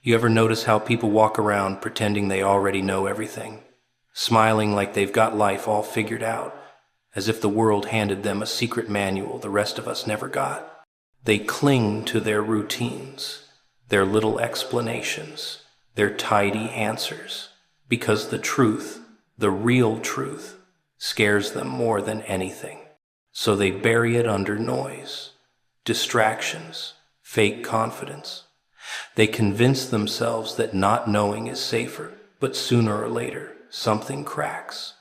You ever notice how people walk around pretending they already know everything, smiling like they've got life all figured out, as if the world handed them a secret manual the rest of us never got? They cling to their routines, their little explanations, their tidy answers, because the truth, the real truth, scares them more than anything. So they bury it under noise, distractions, fake confidence. They convince themselves that not knowing is safer, but sooner or later, something cracks.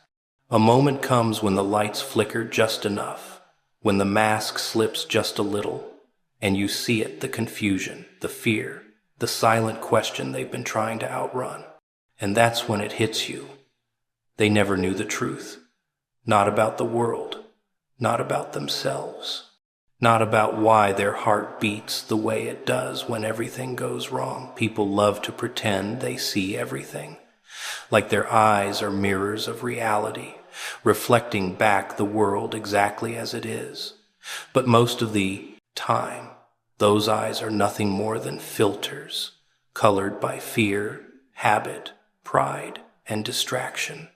A moment comes when the lights flicker just enough, when the mask slips just a little, and you see it, the confusion, the fear, the silent question they've been trying to outrun. And that's when it hits you. They never knew the truth. Not about the world, not about themselves, not about why their heart beats the way it does when everything goes wrong. People love to pretend they see everything, like their eyes are mirrors of reality, reflecting back the world exactly as it is. But most of the time, those eyes are nothing more than filters, colored by fear, habit, pride, and distraction.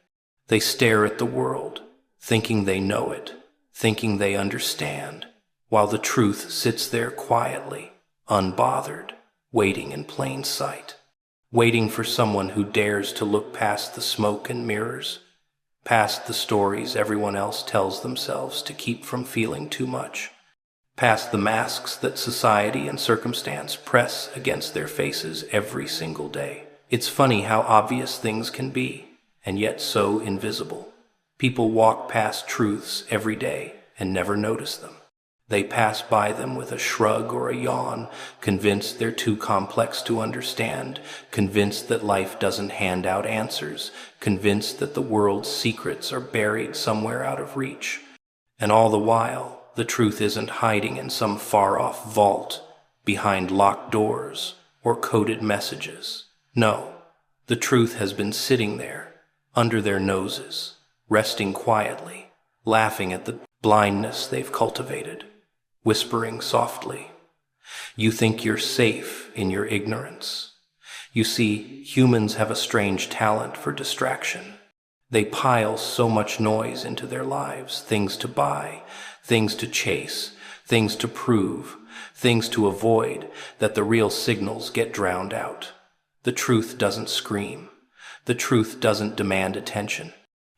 They stare at the world, thinking they know it, thinking they understand, while the truth sits there quietly, unbothered, waiting in plain sight, waiting for someone who dares to look past the smoke and mirrors, past the stories everyone else tells themselves to keep from feeling too much, past the masks that society and circumstance press against their faces every single day. It's funny how obvious things can be, and yet so invisible. People walk past truths every day and never notice them. They pass by them with a shrug or a yawn, convinced they're too complex to understand, convinced that life doesn't hand out answers, convinced that the world's secrets are buried somewhere out of reach. And all the while, the truth isn't hiding in some far-off vault, behind locked doors or coded messages. No, the truth has been sitting there, under their noses, resting quietly, laughing at the blindness they've cultivated, whispering softly. You think you're safe in your ignorance. You see, humans have a strange talent for distraction. They pile so much noise into their lives, things to buy, things to chase, things to prove, things to avoid, that the real signals get drowned out. The truth doesn't scream. The truth doesn't demand attention.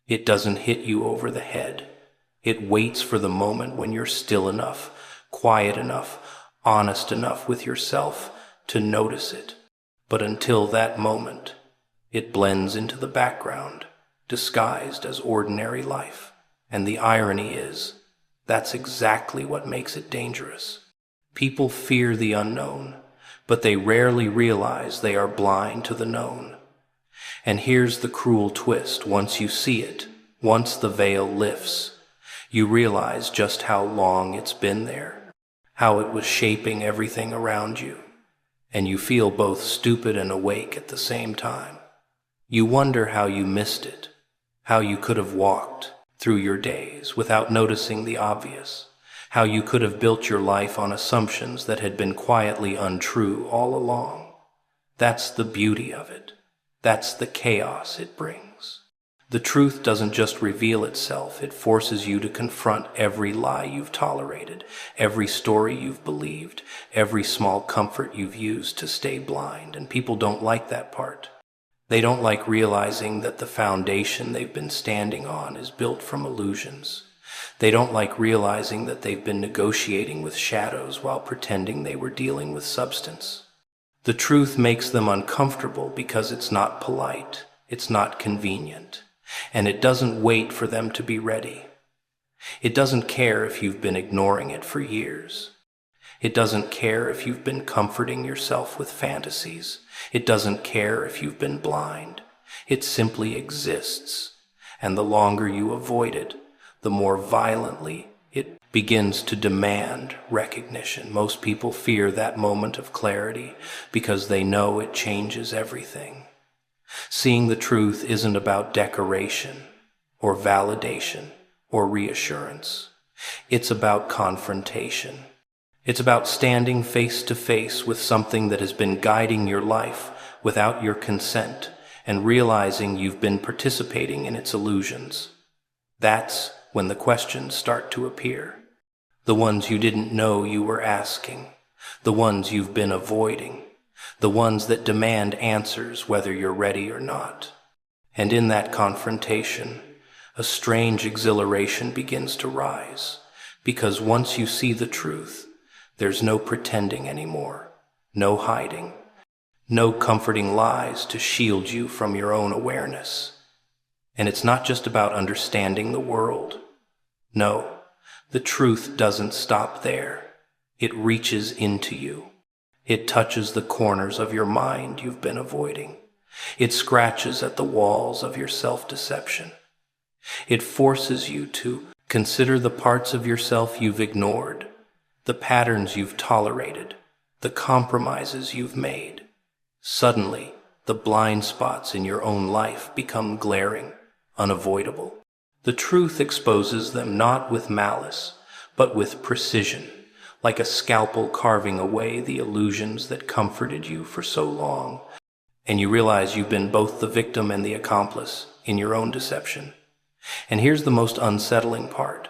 It doesn't hit you over the head. It waits for the moment when you're still enough, quiet enough, honest enough with yourself to notice it. But until that moment, it blends into the background, disguised as ordinary life. And the irony is, that's exactly what makes it dangerous. People fear the unknown, but they rarely realize they are blind to the known. And here's the cruel twist. Once you see it, once the veil lifts, you realize just how long it's been there, how it was shaping everything around you, and you feel both stupid and awake at the same time. You wonder how you missed it, how you could have walked through your days without noticing the obvious, how you could have built your life on assumptions that had been quietly untrue all along. That's the beauty of it. That's the chaos it brings. The truth doesn't just reveal itself, it forces you to confront every lie you've tolerated, every story you've believed, every small comfort you've used to stay blind, and people don't like that part. They don't like realizing that the foundation they've been standing on is built from illusions. They don't like realizing that they've been negotiating with shadows while pretending they were dealing with substance. The truth makes them uncomfortable because it's not polite, it's not convenient, and it doesn't wait for them to be ready. It doesn't care if you've been ignoring it for years. It doesn't care if you've been comforting yourself with fantasies. It doesn't care if you've been blind. It simply exists, and the longer you avoid it, the more violently it begins to demand recognition. Most people fear that moment of clarity because they know it changes everything. Seeing the truth isn't about decoration or validation or reassurance. It's about confrontation. It's about standing face to face with something that has been guiding your life without your consent, and realizing you've been participating in its illusions. That's when the questions start to appear. The ones you didn't know you were asking, the ones you've been avoiding, the ones that demand answers whether you're ready or not. And in that confrontation, a strange exhilaration begins to rise, because once you see the truth, there's no pretending anymore, no hiding, no comforting lies to shield you from your own awareness. And it's not just about understanding the world. No, the truth doesn't stop there. It reaches into you. It touches the corners of your mind you've been avoiding. It scratches at the walls of your self-deception. It forces you to consider the parts of yourself you've ignored, the patterns you've tolerated, the compromises you've made. Suddenly, the blind spots in your own life become glaring, unavoidable. The truth exposes them not with malice, but with precision, like a scalpel carving away the illusions that comforted you for so long. And you realize you've been both the victim and the accomplice in your own deception. And here's the most unsettling part.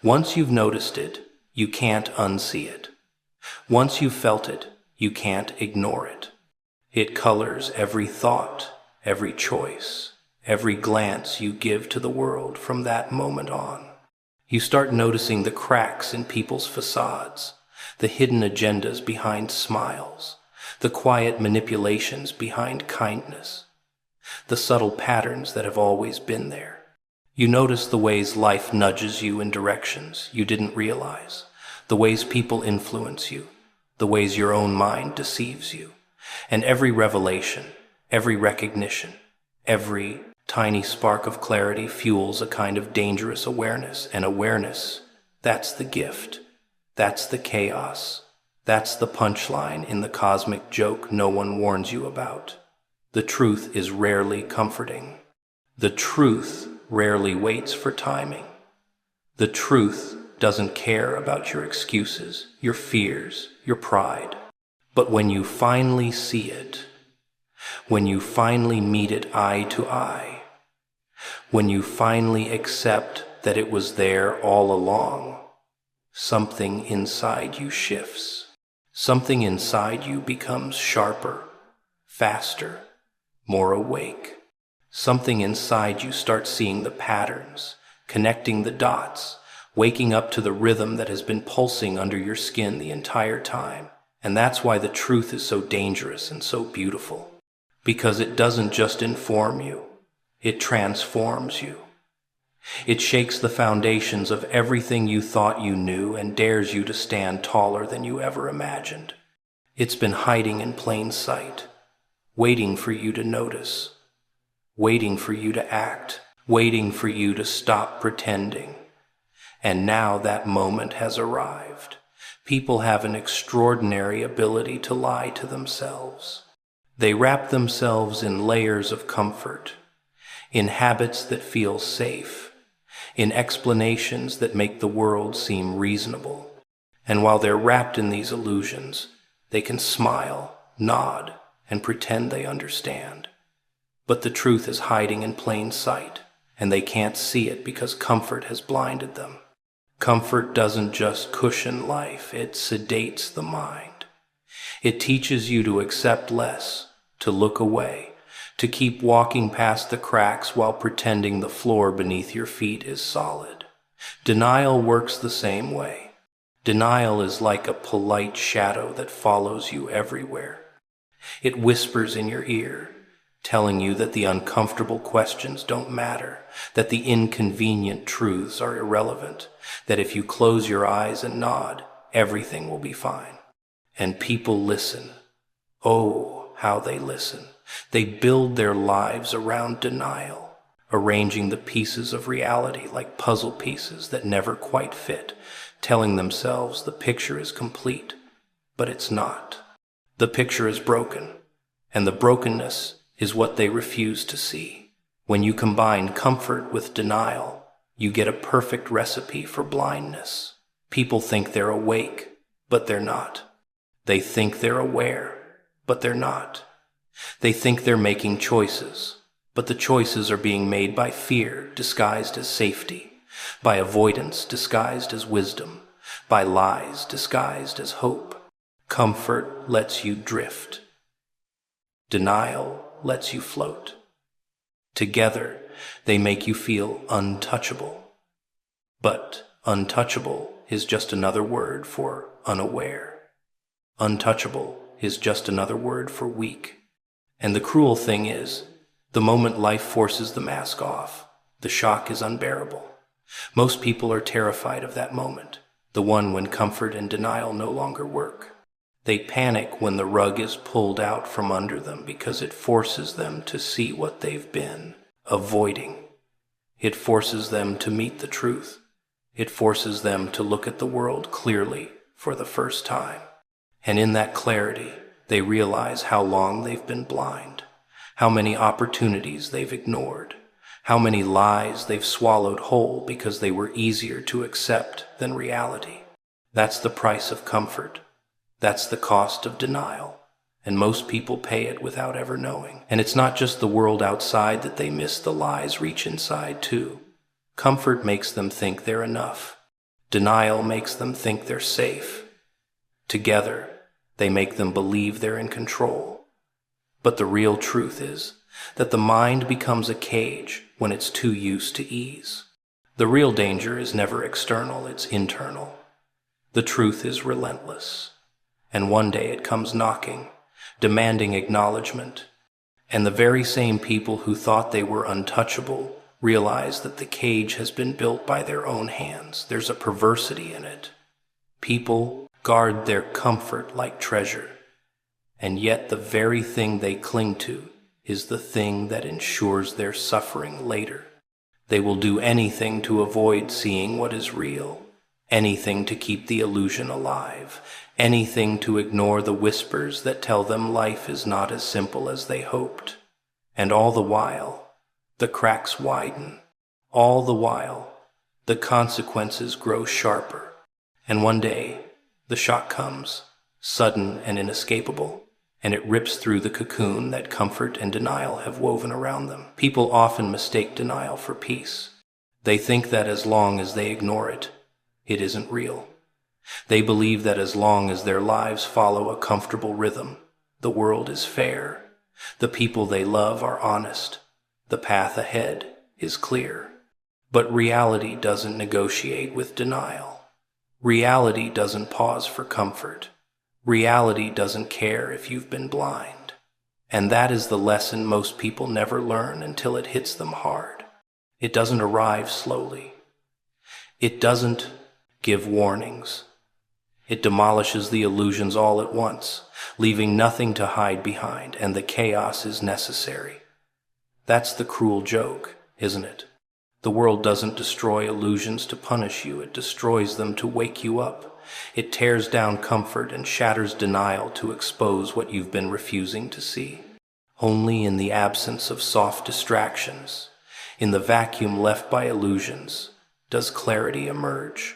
Once you've noticed it, you can't unsee it. Once you've felt it, you can't ignore it. It colors every thought, every choice, every glance you give to the world from that moment on. You start noticing the cracks in people's facades, the hidden agendas behind smiles, the quiet manipulations behind kindness, the subtle patterns that have always been there. You notice the ways life nudges you in directions you didn't realize, the ways people influence you, the ways your own mind deceives you. And every revelation, every recognition, every tiny spark of clarity fuels a kind of dangerous awareness. And awareness, that's the gift. That's the chaos. That's the punchline in the cosmic joke no one warns you about. The truth is rarely comforting. The truth rarely waits for timing. The truth doesn't care about your excuses, your fears, your pride. But when you finally see it, when you finally meet it eye to eye, when you finally accept that it was there all along, something inside you shifts. Something inside you becomes sharper, faster, more awake. Something inside you starts seeing the patterns, connecting the dots, waking up to the rhythm that has been pulsing under your skin the entire time. And that's why the truth is so dangerous and so beautiful. Because it doesn't just inform you, it transforms you. It shakes the foundations of everything you thought you knew and dares you to stand taller than you ever imagined. It's been hiding in plain sight, waiting for you to notice, waiting for you to act, waiting for you to stop pretending. And now that moment has arrived. People have an extraordinary ability to lie to themselves. They wrap themselves in layers of comfort, in habits that feel safe, in explanations that make the world seem reasonable. And while they're wrapped in these illusions, they can smile, nod, and pretend they understand. But the truth is hiding in plain sight, and they can't see it because comfort has blinded them. Comfort doesn't just cushion life, it sedates the mind. It teaches you to accept less, to look away, to keep walking past the cracks while pretending the floor beneath your feet is solid. Denial works the same way. Denial is like a polite shadow that follows you everywhere. It whispers in your ear, telling you that the uncomfortable questions don't matter, that the inconvenient truths are irrelevant, that if you close your eyes and nod, everything will be fine. And people listen. Oh, how they listen. They build their lives around denial, arranging the pieces of reality like puzzle pieces that never quite fit, telling themselves the picture is complete, but it's not. The picture is broken, and the brokenness is what they refuse to see. When you combine comfort with denial, you get a perfect recipe for blindness. People think they're awake, but they're not. They think they're aware, but they're not. They think they're making choices, but the choices are being made by fear disguised as safety, by avoidance disguised as wisdom, by lies disguised as hope. Comfort lets you drift. Denial lets you float. Together, they make you feel untouchable. But untouchable is just another word for unaware. Untouchable is just another word for weak. And the cruel thing is, the moment life forces the mask off, the shock is unbearable. Most people are terrified of that moment, the one when comfort and denial no longer work. They panic when the rug is pulled out from under them because it forces them to see what they've been avoiding. It forces them to meet the truth. It forces them to look at the world clearly for the first time. And in that clarity, they realize how long they've been blind, how many opportunities they've ignored, how many lies they've swallowed whole because they were easier to accept than reality. That's the price of comfort. That's the cost of denial. And most people pay it without ever knowing. And it's not just the world outside that they miss. The lies reach inside too. Comfort makes them think they're enough. Denial makes them think they're safe. Together, they make them believe they're in control. But the real truth is that the mind becomes a cage when it's too used to ease. The real danger is never external, it's internal. The truth is relentless. And one day it comes knocking, demanding acknowledgement. And the very same people who thought they were untouchable realize that the cage has been built by their own hands. There's a perversity in it. People guard their comfort like treasure, and yet the very thing they cling to is the thing that ensures their suffering later. They will do anything to avoid seeing what is real, anything to keep the illusion alive, anything to ignore the whispers that tell them life is not as simple as they hoped. And all the while, the cracks widen. All the while, the consequences grow sharper. And one day, the shock comes, sudden and inescapable, and it rips through the cocoon that comfort and denial have woven around them. People often mistake denial for peace. They think that as long as they ignore it, it isn't real. They believe that as long as their lives follow a comfortable rhythm, the world is fair, the people they love are honest, the path ahead is clear. But reality doesn't negotiate with denial. Reality doesn't pause for comfort. Reality doesn't care if you've been blind. And that is the lesson most people never learn until it hits them hard. It doesn't arrive slowly. It doesn't give warnings. It demolishes the illusions all at once, leaving nothing to hide behind, and the chaos is necessary. That's the cruel joke, isn't it? The world doesn't destroy illusions to punish you, it destroys them to wake you up. It tears down comfort and shatters denial to expose what you've been refusing to see. Only in the absence of soft distractions, in the vacuum left by illusions, does clarity emerge.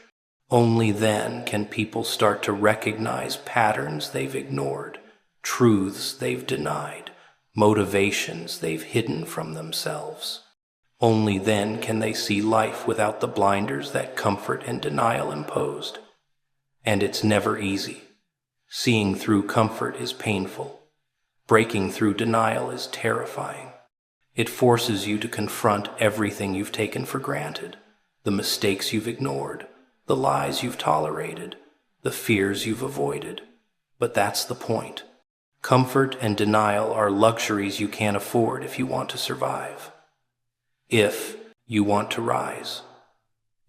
Only then can people start to recognize patterns they've ignored, truths they've denied, motivations they've hidden from themselves. Only then can they see life without the blinders that comfort and denial imposed. And it's never easy. Seeing through comfort is painful. Breaking through denial is terrifying. It forces you to confront everything you've taken for granted, the mistakes you've ignored, the lies you've tolerated, the fears you've avoided. But that's the point. Comfort and denial are luxuries you can't afford if you want to survive. If you want to rise.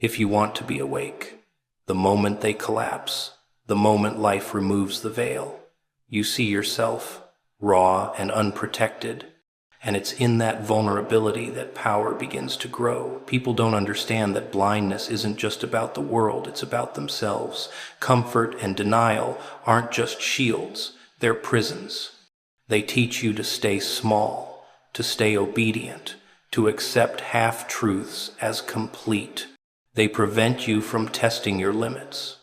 If you want to be awake. The moment they collapse, the moment life removes the veil, you see yourself raw and unprotected. And it's in that vulnerability that power begins to grow. People don't understand that blindness isn't just about the world, it's about themselves. Comfort and denial aren't just shields, they're prisons. They teach you to stay small, to stay obedient, to accept half-truths as complete. They prevent you from testing your limits,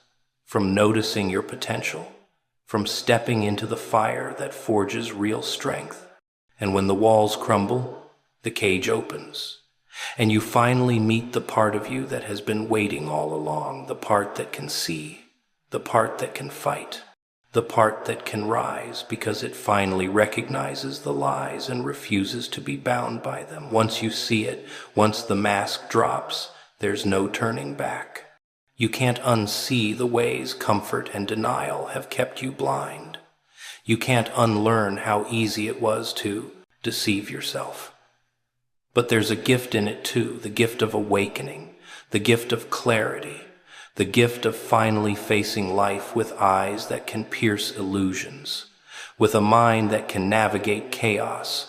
from noticing your potential, from stepping into the fire that forges real strength. And when the walls crumble, the cage opens. And you finally meet the part of you that has been waiting all along, the part that can see, the part that can fight, the part that can rise because it finally recognizes the lies and refuses to be bound by them. Once you see it, once the mask drops, there's no turning back. You can't unsee the ways comfort and denial have kept you blind. You can't unlearn how easy it was to deceive yourself. But there's a gift in it too, the gift of awakening, the gift of clarity, the gift of finally facing life with eyes that can pierce illusions, with a mind that can navigate chaos,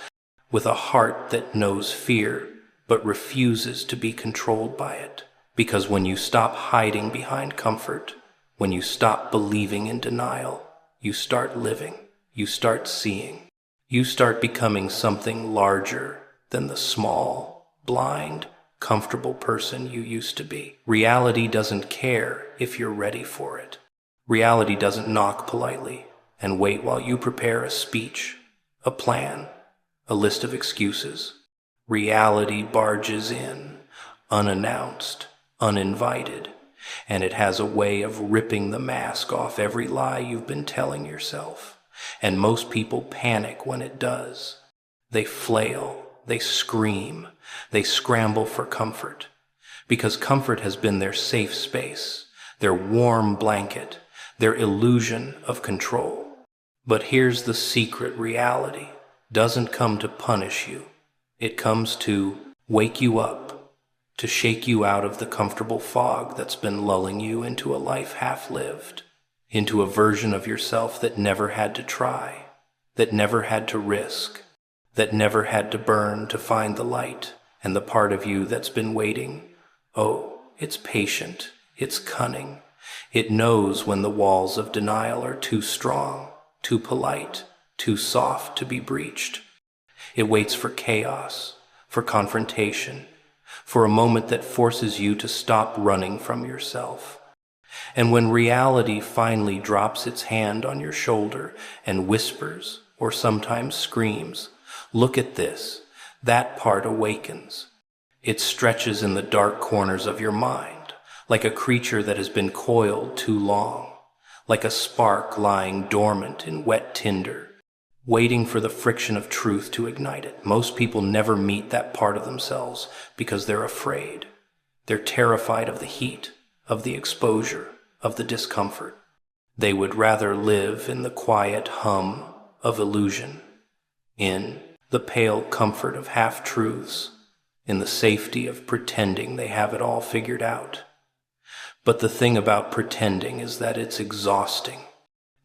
with a heart that knows fear but refuses to be controlled by it. Because when you stop hiding behind comfort, when you stop believing in denial, you start living, you start seeing, you start becoming something larger than the small, blind, comfortable person you used to be. Reality doesn't care if you're ready for it. Reality doesn't knock politely and wait while you prepare a speech, a plan, a list of excuses. Reality barges in, unannounced, uninvited, and it has a way of ripping the mask off every lie you've been telling yourself. And most people panic when it does. They flail, they scream, they scramble for comfort, because comfort has been their safe space, their warm blanket, their illusion of control. But here's the secret: reality doesn't come to punish you. It comes to wake you up, to shake you out of the comfortable fog that's been lulling you into a life half-lived, into a version of yourself that never had to try, that never had to risk, that never had to burn to find the light. And the part of you that's been waiting, oh, it's patient, it's cunning. It knows when the walls of denial are too strong, too polite, too soft to be breached. It waits for chaos, for confrontation, for a moment that forces you to stop running from yourself. And when reality finally drops its hand on your shoulder and whispers, or sometimes screams, "Look at this," that part awakens. It stretches in the dark corners of your mind, like a creature that has been coiled too long, like a spark lying dormant in wet tinder, waiting for the friction of truth to ignite it. Most people never meet that part of themselves because they're afraid. They're terrified of the heat, of the exposure, of the discomfort. They would rather live in the quiet hum of illusion, in the pale comfort of half-truths, in the safety of pretending they have it all figured out. But the thing about pretending is that it's exhausting.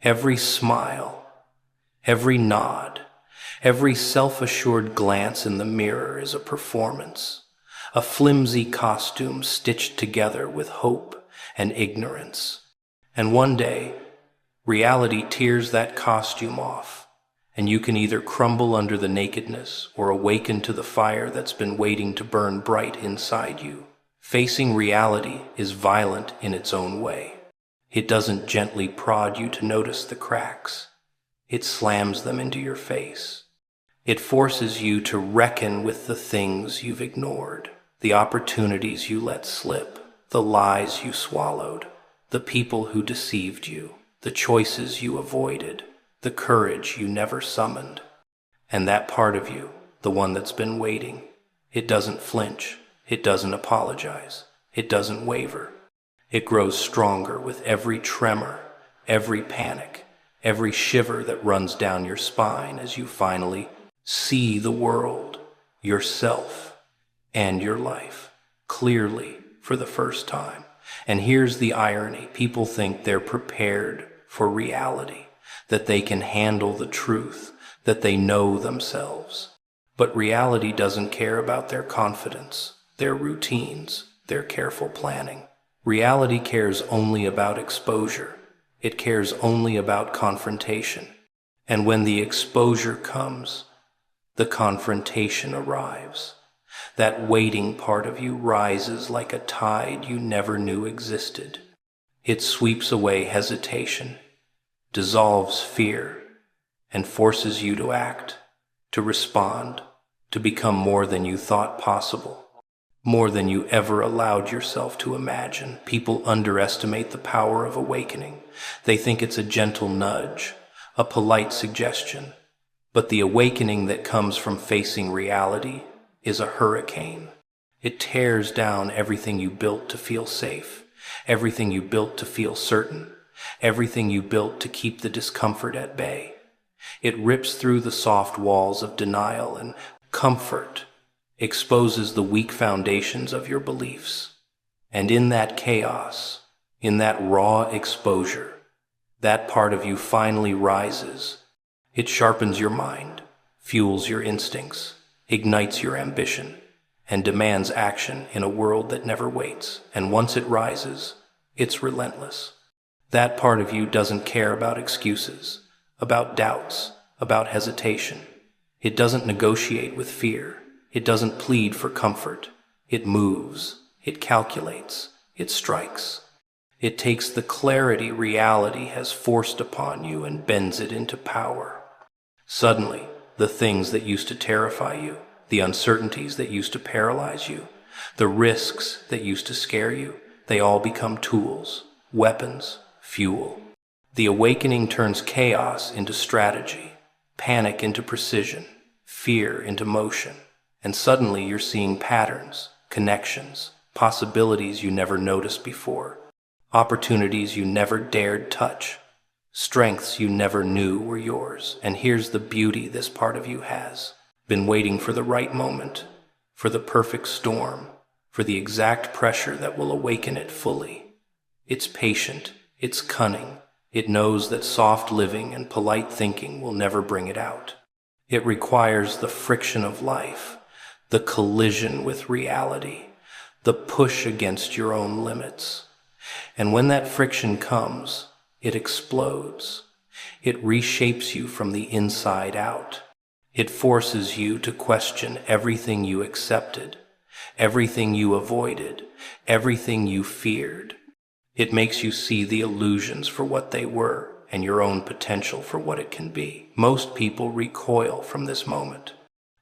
Every smile, every nod, every self-assured glance in the mirror is a performance, a flimsy costume stitched together with hope and ignorance. And one day, reality tears that costume off, and you can either crumble under the nakedness or awaken to the fire that's been waiting to burn bright inside you. Facing reality is violent in its own way. It doesn't gently prod you to notice the cracks. It slams them into your face. It forces you to reckon with the things you've ignored, the opportunities you let slip, the lies you swallowed, the people who deceived you, the choices you avoided, the courage you never summoned. And that part of you, the one that's been waiting, it doesn't flinch, it doesn't apologize, it doesn't waver. It grows stronger with every tremor, every panic, every shiver that runs down your spine as you finally see the world, yourself, and your life clearly for the first time. And here's the irony: people think they're prepared for reality, that they can handle the truth, that they know themselves. But reality doesn't care about their confidence, their routines, their careful planning. Reality cares only about exposure. It cares only about confrontation. And when the exposure comes, the confrontation arrives. That waiting part of you rises like a tide you never knew existed. It sweeps away hesitation, dissolves fear, and forces you to act, to respond, to become more than you thought possible, more than you ever allowed yourself to imagine. People underestimate the power of awakening. They think it's a gentle nudge, a polite suggestion. But the awakening that comes from facing reality is a hurricane. It tears down everything you built to feel safe, everything you built to feel certain, everything you built to keep the discomfort at bay. It rips through the soft walls of denial and comfort, exposes the weak foundations of your beliefs. And in that chaos, in that raw exposure, that part of you finally rises. It sharpens your mind, fuels your instincts, ignites your ambition, and demands action in a world that never waits. And once it rises, it's relentless. That part of you doesn't care about excuses, about doubts, about hesitation. It doesn't negotiate with fear. It doesn't plead for comfort. It moves. It calculates. It strikes. It takes the clarity reality has forced upon you and bends it into power. Suddenly, the things that used to terrify you, the uncertainties that used to paralyze you, the risks that used to scare you, they all become tools, weapons, fuel. The awakening turns chaos into strategy, panic into precision, fear into motion, and suddenly you're seeing patterns, connections, possibilities you never noticed before, opportunities you never dared touch, strengths you never knew were yours. And here's the beauty this part of you has. Been waiting for the right moment, for the perfect storm, for the exact pressure that will awaken it fully. It's patient, it's cunning, it knows that soft living and polite thinking will never bring it out. It requires the friction of life, the collision with reality, the push against your own limits. And when that friction comes, it explodes. It reshapes you from the inside out. It forces you to question everything you accepted, everything you avoided, everything you feared. It makes you see the illusions for what they were and your own potential for what it can be. Most people recoil from this moment.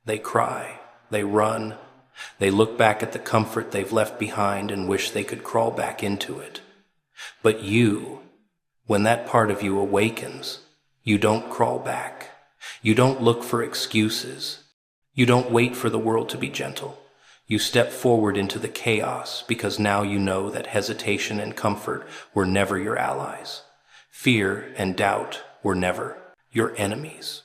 They cry, they run, they look back at the comfort they've left behind and wish they could crawl back into it. But you, when that part of you awakens, you don't crawl back. You don't look for excuses. You don't wait for the world to be gentle. You step forward into the chaos because now you know that hesitation and comfort were never your allies. Fear and doubt were never your enemies.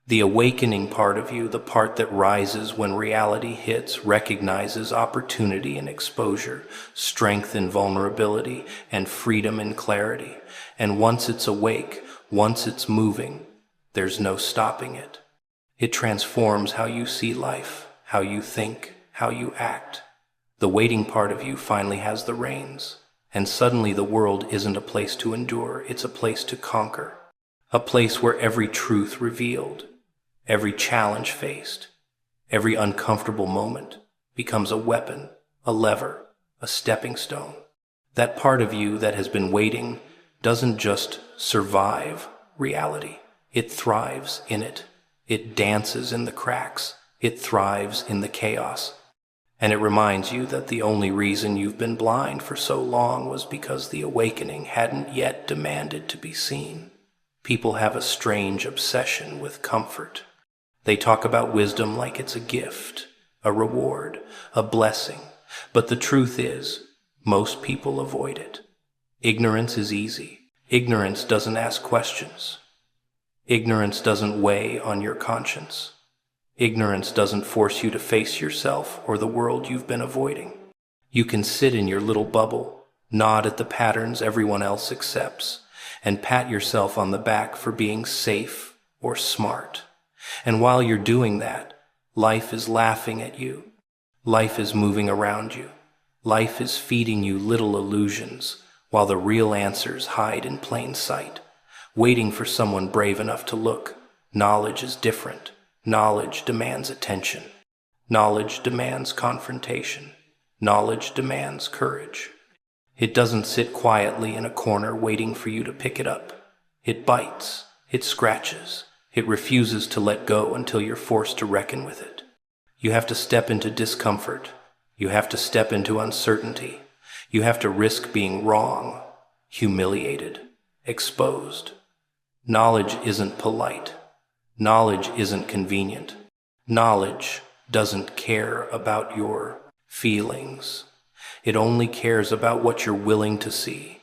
The awakening part of you, the part that rises when reality hits, recognizes opportunity and exposure, strength in vulnerability, and freedom in clarity. And once it's awake, once it's moving, there's no stopping it. It transforms how you see life, how you think, how you act. The waiting part of you finally has the reins, and suddenly the world isn't a place to endure, it's a place to conquer. A place where every truth revealed, every challenge faced, every uncomfortable moment becomes a weapon, a lever, a stepping stone. That part of you that has been waiting doesn't just survive reality. It thrives in it. It dances in the cracks. It thrives in the chaos. And it reminds you that the only reason you've been blind for so long was because the awakening hadn't yet demanded to be seen. People have a strange obsession with comfort. They talk about wisdom like it's a gift, a reward, a blessing. But the truth is, most people avoid it. Ignorance is easy. Ignorance doesn't ask questions. Ignorance doesn't weigh on your conscience. Ignorance doesn't force you to face yourself or the world you've been avoiding. You can sit in your little bubble, nod at the patterns everyone else accepts, and pat yourself on the back for being safe or smart. And while you're doing that, life is laughing at you. Life is moving around you. Life is feeding you little illusions, while the real answers hide in plain sight, waiting for someone brave enough to look. Knowledge is different. Knowledge demands attention. Knowledge demands confrontation. Knowledge demands courage. It doesn't sit quietly in a corner waiting for you to pick it up. It bites. It scratches. It refuses to let go until you're forced to reckon with it. You have to step into discomfort. You have to step into uncertainty. You have to risk being wrong, humiliated, exposed. Knowledge isn't polite. Knowledge isn't convenient. Knowledge doesn't care about your feelings. It only cares about what you're willing to see.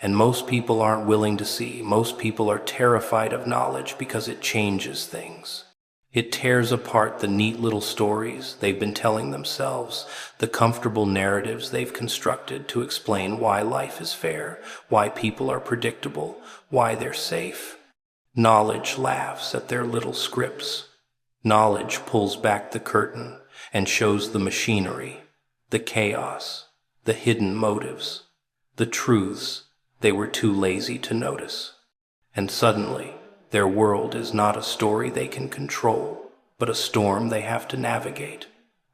And most people aren't willing to see. Most people are terrified of knowledge because it changes things. It tears apart the neat little stories they've been telling themselves, the comfortable narratives they've constructed to explain why life is fair, why people are predictable, why they're safe. Knowledge laughs at their little scripts. Knowledge pulls back the curtain and shows the machinery, the chaos, the hidden motives, the truths they were too lazy to notice. And suddenly, their world is not a story they can control, but a storm they have to navigate,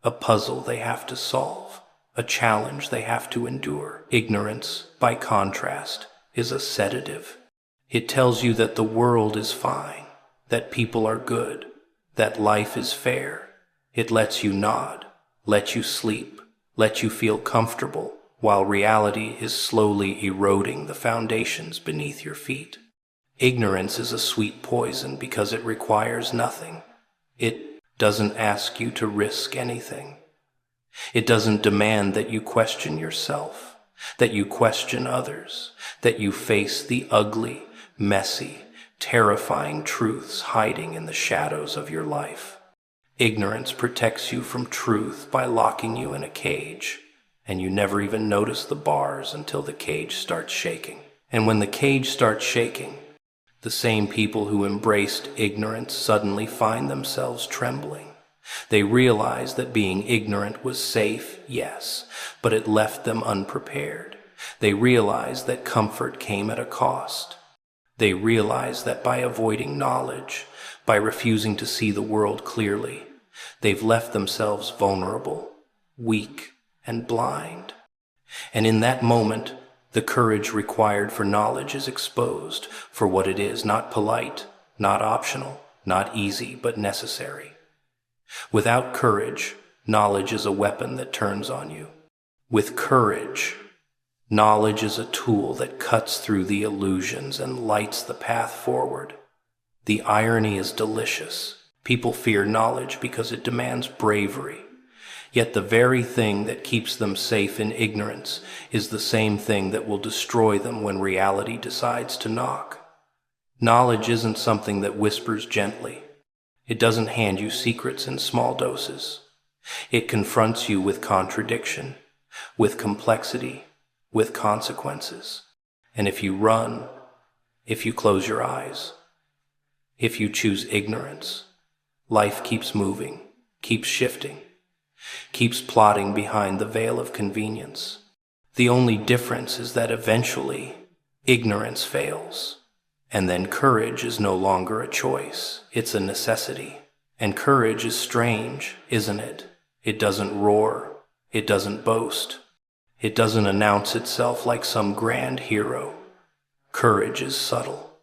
a puzzle they have to solve, a challenge they have to endure. Ignorance, by contrast, is a sedative. It tells you that the world is fine, that people are good, that life is fair. It lets you nod, lets you sleep, lets you feel comfortable, while reality is slowly eroding the foundations beneath your feet. Ignorance is a sweet poison because it requires nothing. It doesn't ask you to risk anything. It doesn't demand that you question yourself, that you question others, that you face the ugly, messy, terrifying truths hiding in the shadows of your life. Ignorance protects you from truth by locking you in a cage, and you never even notice the bars until the cage starts shaking. And when the cage starts shaking, the same people who embraced ignorance suddenly find themselves trembling. They realize that being ignorant was safe, yes, but it left them unprepared. They realize that comfort came at a cost. They realize that by avoiding knowledge, by refusing to see the world clearly, they've left themselves vulnerable, weak, and blind. And in that moment, the courage required for knowledge is exposed for what it is, not polite, not optional, not easy, but necessary. Without courage, knowledge is a weapon that turns on you. With courage, knowledge is a tool that cuts through the illusions and lights the path forward. The irony is delicious. People fear knowledge because it demands bravery. Yet the very thing that keeps them safe in ignorance is the same thing that will destroy them when reality decides to knock. Knowledge isn't something that whispers gently. It doesn't hand you secrets in small doses. It confronts you with contradiction, with complexity, with consequences. And if you run, if you close your eyes, if you choose ignorance, life keeps moving, keeps shifting, keeps plotting behind the veil of convenience. The only difference is that eventually ignorance fails, and then courage is no longer a choice, it's a necessity. And courage is strange, isn't it? It doesn't roar, it doesn't boast, it doesn't announce itself like some grand hero. Courage is subtle.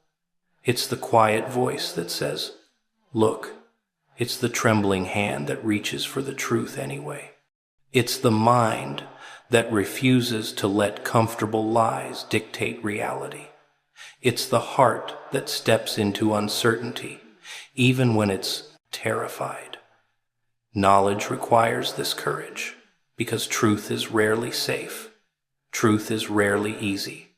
It's the quiet voice that says, "Look." It's the trembling hand that reaches for the truth anyway. It's the mind that refuses to let comfortable lies dictate reality. It's the heart that steps into uncertainty, even when it's terrified. Knowledge requires this courage, because truth is rarely safe. Truth is rarely easy.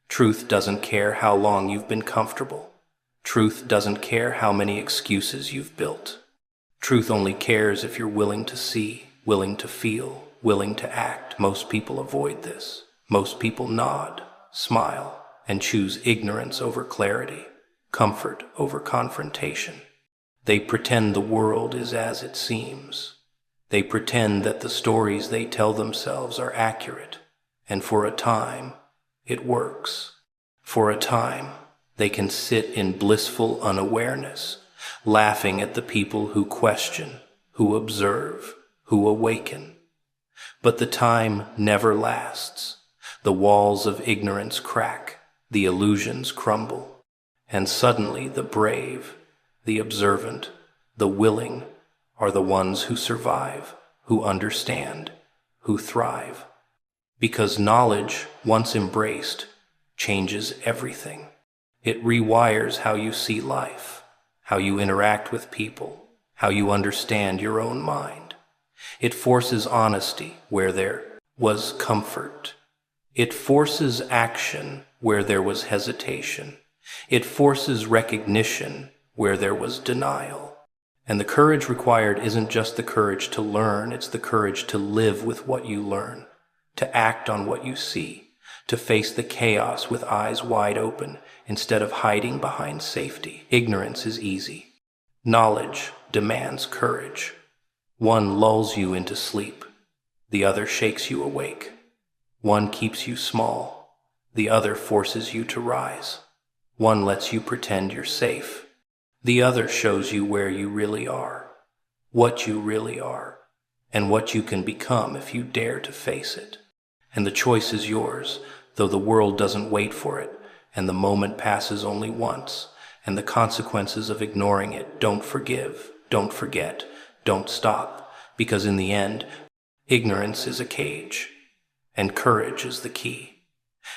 Truth doesn't care how long you've been comfortable. Truth doesn't care how many excuses you've built. Truth only cares if you're willing to see, willing to feel, willing to act. Most people avoid this. Most people nod, smile, and choose ignorance over clarity, comfort over confrontation. They pretend the world is as it seems. They pretend that the stories they tell themselves are accurate, and for a time, it works. For a time, they can sit in blissful unawareness, laughing at the people who question, who observe, who awaken. But the time never lasts. The walls of ignorance crack, the illusions crumble, and suddenly the brave, the observant, the willing are the ones who survive, who understand, who thrive. Because knowledge, once embraced, changes everything. It rewires how you see life, how you interact with people, how you understand your own mind. It forces honesty where there was comfort. It forces action where there was hesitation. It forces recognition where there was denial. And the courage required isn't just the courage to learn, it's the courage to live with what you learn, to act on what you see, to face the chaos with eyes wide open instead of hiding behind safety. Ignorance is easy. Knowledge demands courage. One lulls you into sleep. The other shakes you awake. One keeps you small. The other forces you to rise. One lets you pretend you're safe. The other shows you where you really are, what you really are, and what you can become if you dare to face it. And the choice is yours, though the world doesn't wait for it, and the moment passes only once, and the consequences of ignoring it don't forgive, don't forget, don't stop, because in the end, ignorance is a cage, and courage is the key,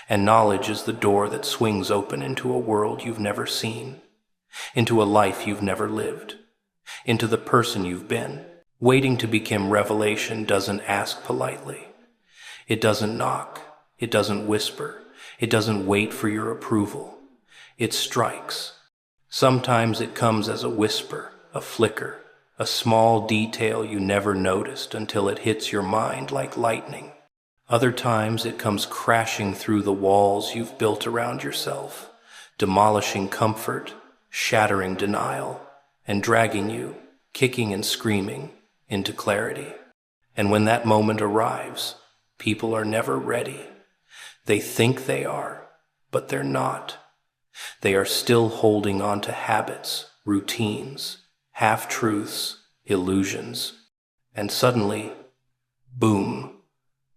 and knowledge is the door that swings open into a world you've never seen, into a life you've never lived, into the person you've been. Waiting to become revelation doesn't ask politely. It doesn't knock. It doesn't whisper. It doesn't wait for your approval. It strikes. Sometimes it comes as a whisper, a flicker, a small detail you never noticed until it hits your mind like lightning. Other times it comes crashing through the walls you've built around yourself, demolishing comfort, shattering denial, and dragging you, kicking and screaming, into clarity. And when that moment arrives, people are never ready. They think they are, but they're not. They are still holding on to habits, routines, half-truths, illusions. And suddenly, boom,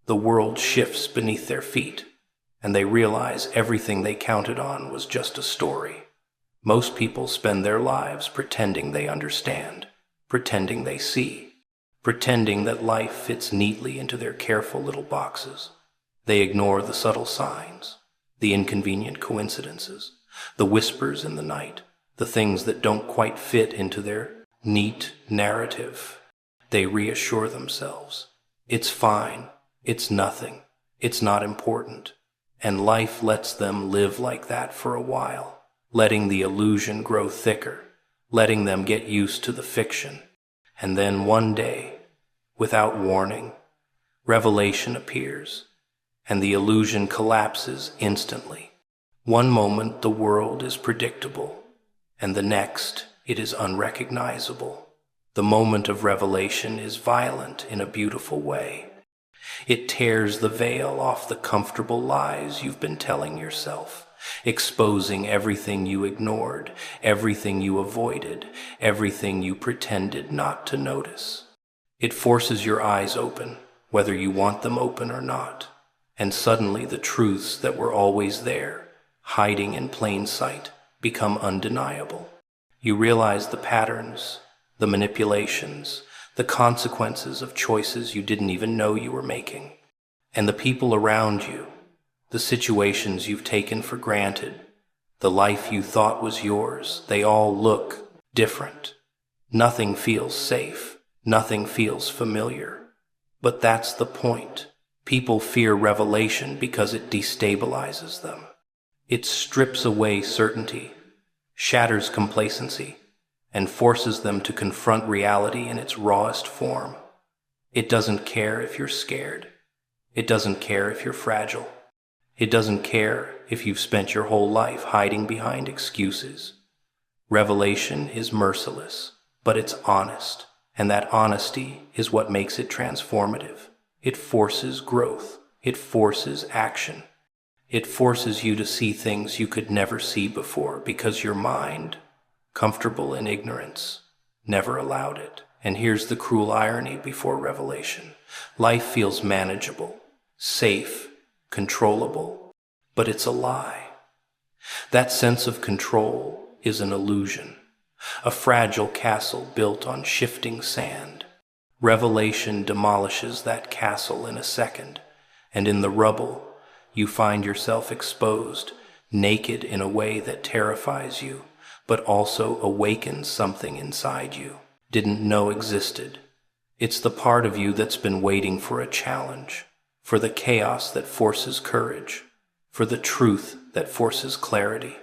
the world shifts beneath their feet, and they realize everything they counted on was just a story. Most people spend their lives pretending they understand, pretending they see, pretending that life fits neatly into their careful little boxes. They ignore the subtle signs, the inconvenient coincidences, the whispers in the night, the things that don't quite fit into their neat narrative. They reassure themselves. It's fine. It's nothing. It's not important. And life lets them live like that for a while, letting the illusion grow thicker, letting them get used to the fiction. And then one day, without warning, revelation appears, and the illusion collapses instantly. One moment the world is predictable, and the next it is unrecognizable. The moment of revelation is violent in a beautiful way. It tears the veil off the comfortable lies you've been telling yourself, exposing everything you ignored, everything you avoided, everything you pretended not to notice. It forces your eyes open, whether you want them open or not, and suddenly the truths that were always there, hiding in plain sight, become undeniable. You realize the patterns, the manipulations, the consequences of choices you didn't even know you were making. And the people around you, the situations you've taken for granted, the life you thought was yours, they all look different. Nothing feels safe. Nothing feels familiar. But that's the point. People fear revelation because it destabilizes them. It strips away certainty, shatters complacency, and forces them to confront reality in its rawest form. It doesn't care if you're scared. It doesn't care if you're fragile. It doesn't care if you've spent your whole life hiding behind excuses. Revelation is merciless, but it's honest, and that honesty is what makes it transformative. It forces growth. It forces action. It forces you to see things you could never see before because your mind, comfortable in ignorance, never allowed it. And here's the cruel irony before revelation. Life feels manageable, safe, controllable, but it's a lie. That sense of control is an illusion, a fragile castle built on shifting sand. Revelation demolishes that castle in a second, and in the rubble you find yourself exposed, naked in a way that terrifies you, but also awakens something inside you didn't know existed. It's the part of you that's been waiting for a challenge, for the chaos that forces courage, for the truth that forces clarity.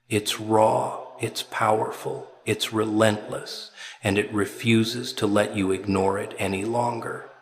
It's raw, it's powerful, it's relentless, and it refuses to let you ignore it any longer.